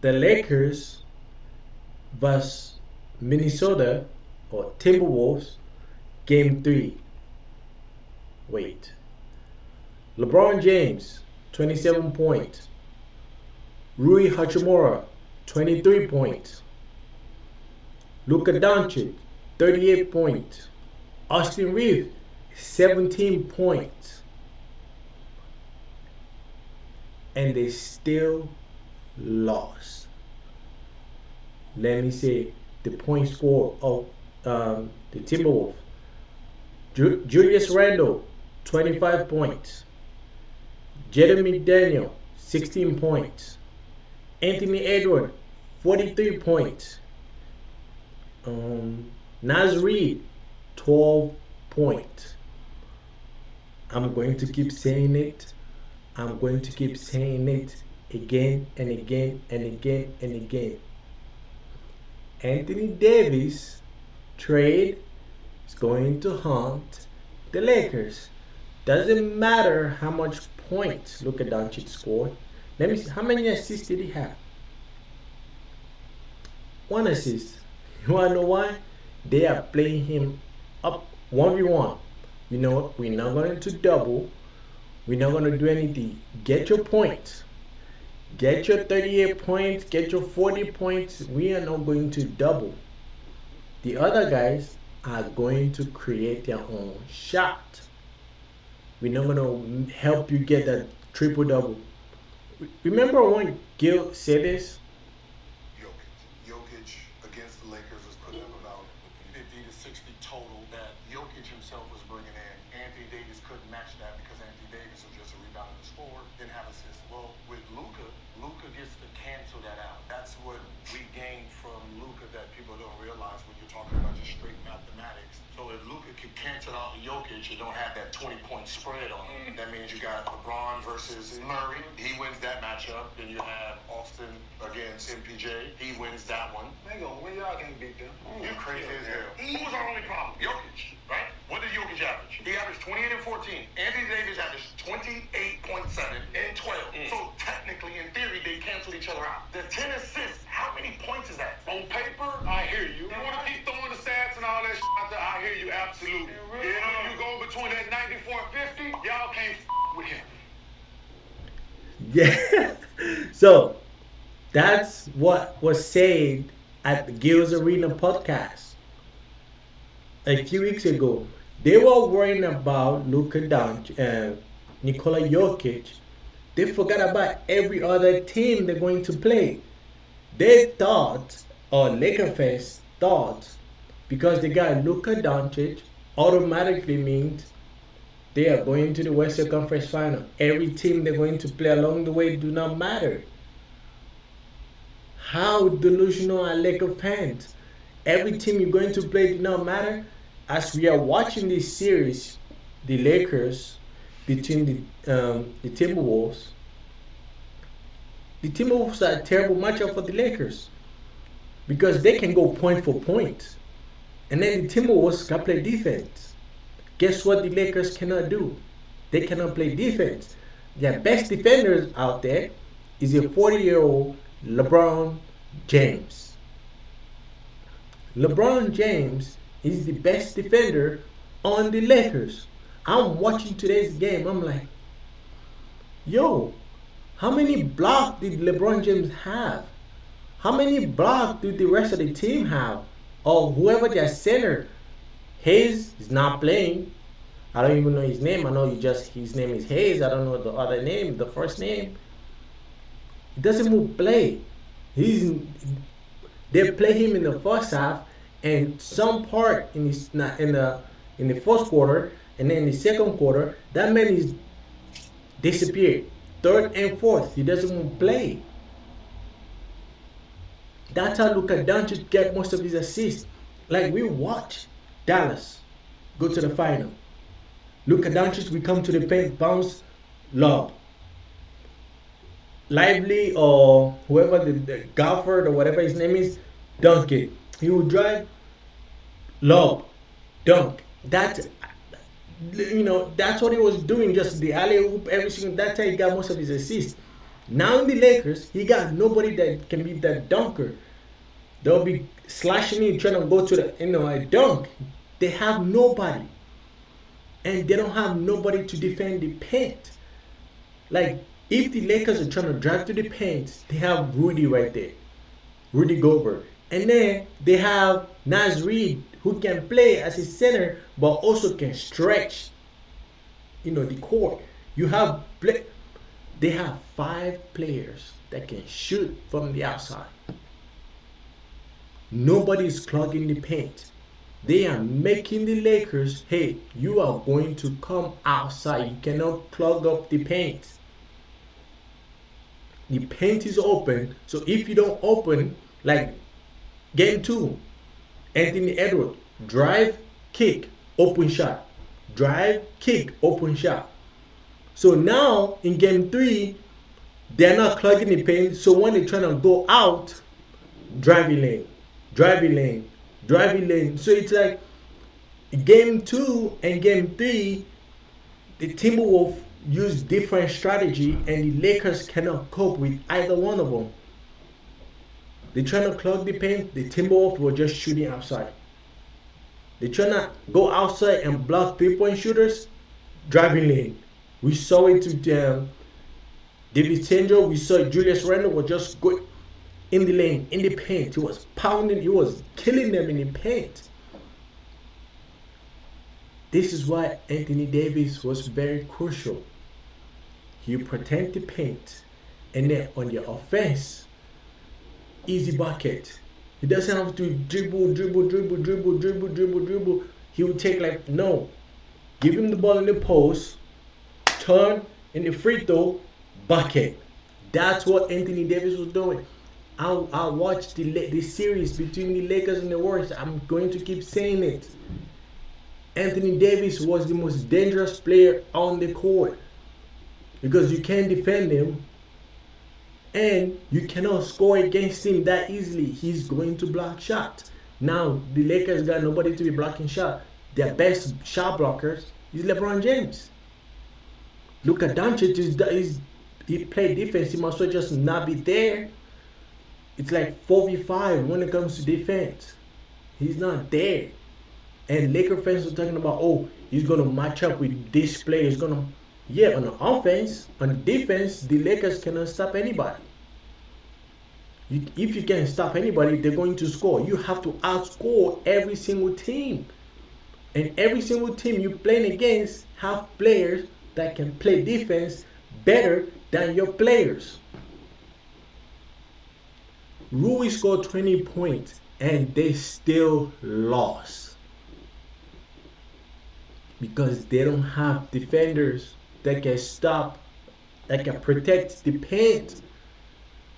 the Lakers vs Minnesota or Timberwolves game 3. Wait. LeBron James 27 points. Rui Hachimura 23 points. Luka Doncic 38 points. Austin Reeves 17 points. And they still lost. Let me say the point score of the Timberwolves. Julius Randle 25 points. Jaden McDaniel 16 points. Anthony Edwards 43 points. Naz Reid 12 points. I'm going to keep saying it. I'm going to keep saying it again and again and again and again. Anthony Davis trade is going to haunt the Lakers. Doesn't matter how much points Luka Doncic scored. Let me see, how many assists did he have? 1 assist. You wanna know why? They are playing him up 1v1. You know what? We're not going to double. We're not going to do anything. Get your points. Get your 38 points. Get your 40 points. We are not going to double. The other guys are going to create their own shot. We're not going to help you get that triple double. Remember when Gil said this? Jokic against the Lakers was putting up about 50 to 60 total that Jokic himself was bringing in. Anthony Davis couldn't match that because Anthony Davis was just a rebounding scorer, didn't have assists. Well, with Luka gets to cancel that out. That's what we gained from Luka that people don't realize when you're talking about just straight mathematics. So if Luka can cancel out Jokic, you don't have that 20-point spread on him. That means you got LeBron versus Murray. He wins that matchup. Then you have Austin against MPJ. He wins that one. They gonna win. Y'all can't beat them. You're crazy as hell. Who was our only problem? Jokic, right? What did Jokic average? He averaged 28 and 14. Anthony Davis averaged 28.7 and 12. So technically, in theory, they canceled each other out. The 10 assists, how many points is that? On paper, I hear you. You want to keep throwing the stats and all that shit out there? I hear you, absolutely. You go between that 94 and 50, y'all can't with him. Yeah. So that's what was said at the Gills Arena podcast a few weeks ago. They were worrying about Luka Doncic and Nikola Jokic. They forgot about every other team they're going to play. They thought, or Laker fans thought, because they got Luka Doncic, automatically means they are going to the Western Conference Final. Every team they're going to play along the way do not matter. How delusional are Laker fans? Every team you're going to play do not matter. As we are watching this series, the Lakers between the Timberwolves are a terrible matchup for the Lakers because they can go point for point, and then the Timberwolves can play defense. Guess what the Lakers cannot do? They cannot play defense. Their best defenders out there is a 40-year-old LeBron James. LeBron James is the best defender on the Lakers. I'm watching today's game. I'm like, yo, how many blocks did LeBron James have? How many blocks did the rest of the team have? Or whoever their center. Hayes is not playing. I don't even know his name. I know his name is Hayes. I don't know the other name, the first name. He doesn't move play. They play him in the first half and some part in the first quarter, and then in the second quarter, that man is disappeared. Third and fourth, he doesn't move play. That's how Luka Doncic get most of his assists. Like we watch Dallas go to the final. Luka Doncic we come to the paint, bounce, lob. Lively or whoever the golfer or whatever his name is, dunk it. He will drive, lob, dunk. That's that's what he was doing. Just the alley oop, every single. That's how he got most of his assists. Now in the Lakers, he got nobody that can be that dunker. They'll be slashing in trying to go to the a dunk. They have nobody, and they don't have nobody to defend the paint. Like if the Lakers are trying to drive to the paint, they have Rudy right there, Rudy Gobert, and then they have Naz Reid who can play as a center but also can stretch, the court. You have they have 5 players that can shoot from the outside. Nobody is clogging the paint. They are making the Lakers, hey, you are going to come outside. You cannot clog up the paint. The paint is open. So if you don't open, like game 2, Anthony Edwards, drive, kick, open shot. Drive, kick, open shot. So now in game 3, they're not clogging the paint. So when they're trying to go out, driving lane, driving lane, driving lane. So it's like game 2 and game 3, the Timberwolves use different strategy, and the Lakers cannot cope with either one of them. They're trying to clog the paint. The Timberwolves were just shooting outside. They're trying to go outside and block 3-point shooters. Driving lane. We saw it to David Tanger. We saw Julius Randle was just going in the lane, in the paint. He was pounding. He was killing them in the paint. This is why Anthony Davis was very crucial. He protect the paint, and then on the offense, easy bucket. He doesn't have to dribble, dribble, dribble, dribble, dribble, dribble, dribble. He would take no. Give him the ball in the post, turn in the free throw, bucket. That's what Anthony Davis was doing. I watched the series between the Lakers and the Warriors. I'm going to keep saying it. Anthony Davis was the most dangerous player on the court because you can't defend him and you cannot score against him that easily. He's going to block shots. Now the Lakers got nobody to be blocking shot. Their best shot blockers is LeBron James. Luka Doncic he played defense. He must well just not be there. It's like 4v5 when it comes to defense. He's not there. And Laker fans are talking about, oh, he's gonna match up with this player. He's gonna, yeah, on the offense, on the defense, the Lakers cannot stop anybody. If you can't stop anybody, they're going to score. You have to outscore every single team. And every single team you're playing against have players that can play defense better than your players. Rui scored 20 points and they still lost because they don't have defenders that can stop, that can protect the paint.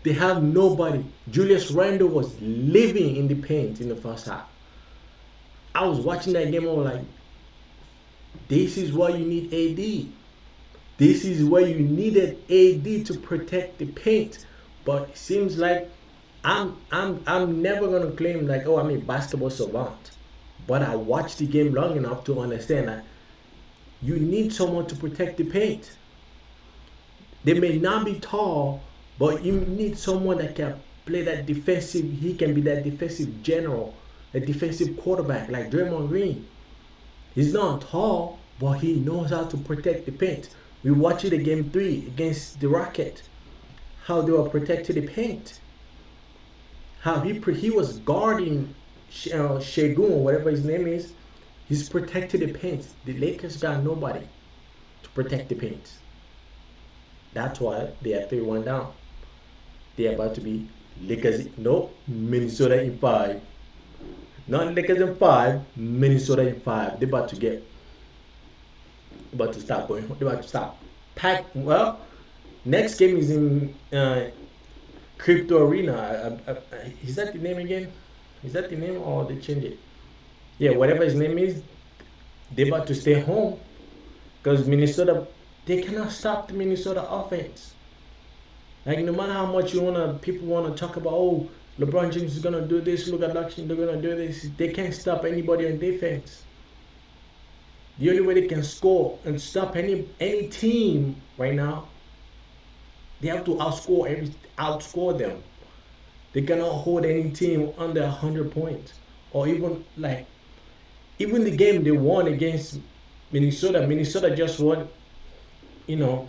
They have nobody. Julius Randle was living in the paint in the first half. I was watching that game. I was like, this is why you need AD. This is why you needed AD to protect the paint. But it seems like I'm never gonna claim like, oh, I'm a basketball savant. But I watched the game long enough to understand that you need someone to protect the paint. They may not be tall, but you need someone that can play that defensive. He can be that defensive general, a defensive quarterback like Draymond Green. He's not tall, but he knows how to protect the paint. We watched it in game 3 against the Rockets, how they were protecting the paint. How he was guarding Shegun, whatever his name is. He's protecting the paint. The Lakers got nobody to protect the paint. That's why they are 3-1 down. They're about to be Lakers. No, Minnesota in 5. Not Lakers in 5. Minnesota in 5. They're about to stop going. They're about to stop. Pack. Well, next game is in Crypto Arena. Is that the name again? Is that the name or they changed it? Yeah, whatever his name is, they're about to stay home because Minnesota, they cannot stop the Minnesota offense. Like no matter how much people wanna talk about, oh, LeBron James is gonna do this, look at Luxon, they're gonna do this. They can't stop anybody on defense. The only way they can score and stop any team right now, They have to outscore them. They cannot hold any team under 100 points, or even like even the game they won against Minnesota. Minnesota just won, you know,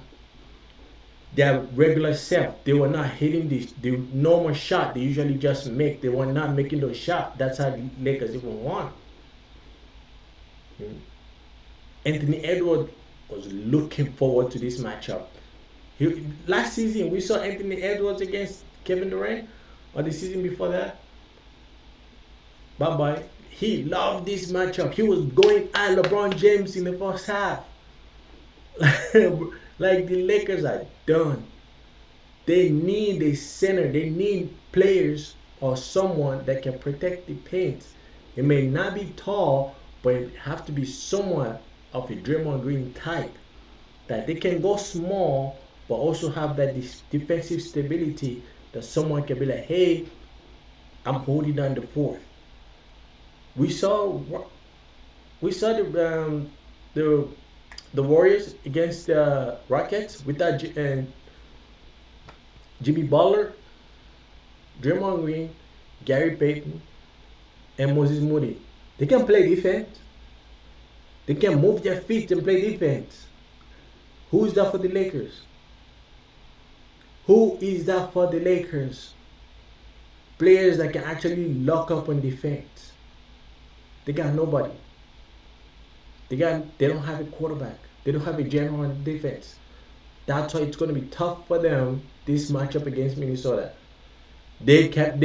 their regular self. They were not hitting the normal shot they usually just make. They were not making those shots. That's how the Lakers even won. Anthony Edwards was looking forward to this matchup. Last season we saw Anthony Edwards against Kevin Durant, or the season before that. Bye bye. He loved this matchup. He was going at LeBron James in the first half. Like the Lakers are done. They need a center. They need players or someone that can protect the paint. It may not be tall, but it have to be someone of a Draymond Green type that they can go small, but also have that defensive stability that someone can be like, hey, I'm holding down the fourth. We saw we saw the the Warriors against the Rockets without Jimmy Butler, Draymond Green, Gary Payton, and Moses Moody. They can play defense. They can move their feet and play defense. Who is that for the Lakers? Who is that for the Lakers? Players that can actually lock up on defense. They got nobody. They don't have a quarterback. They don't have a general on defense. That's why it's going to be tough for them this matchup against Minnesota. They can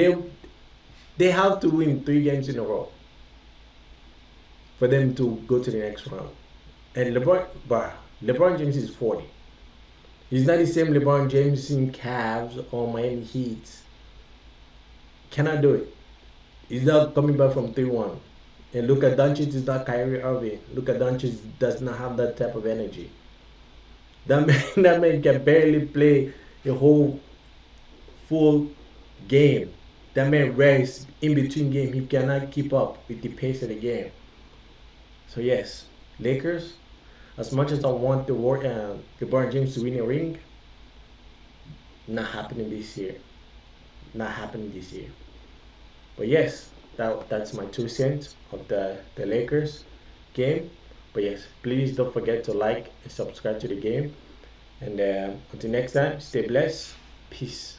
they have to win 3 games in a row for them to go to the next round. And LeBron James is 40. He's not the same LeBron James in Cavs or Miami Heat. Cannot do it. He's not coming back from 3-1. And Luka Doncic is not Kyrie Irving. Luka Doncic does not have that type of energy. That man, that man can barely play a whole full game. That man rests in between game. He cannot keep up with the pace of the game. So yes, Lakers. As much as I want LeBron James to win a ring, not happening this year. Not happening this year. But yes, that's my 2 cents of the Lakers game. But yes, please don't forget to like and subscribe to the game. And until next time, stay blessed. Peace.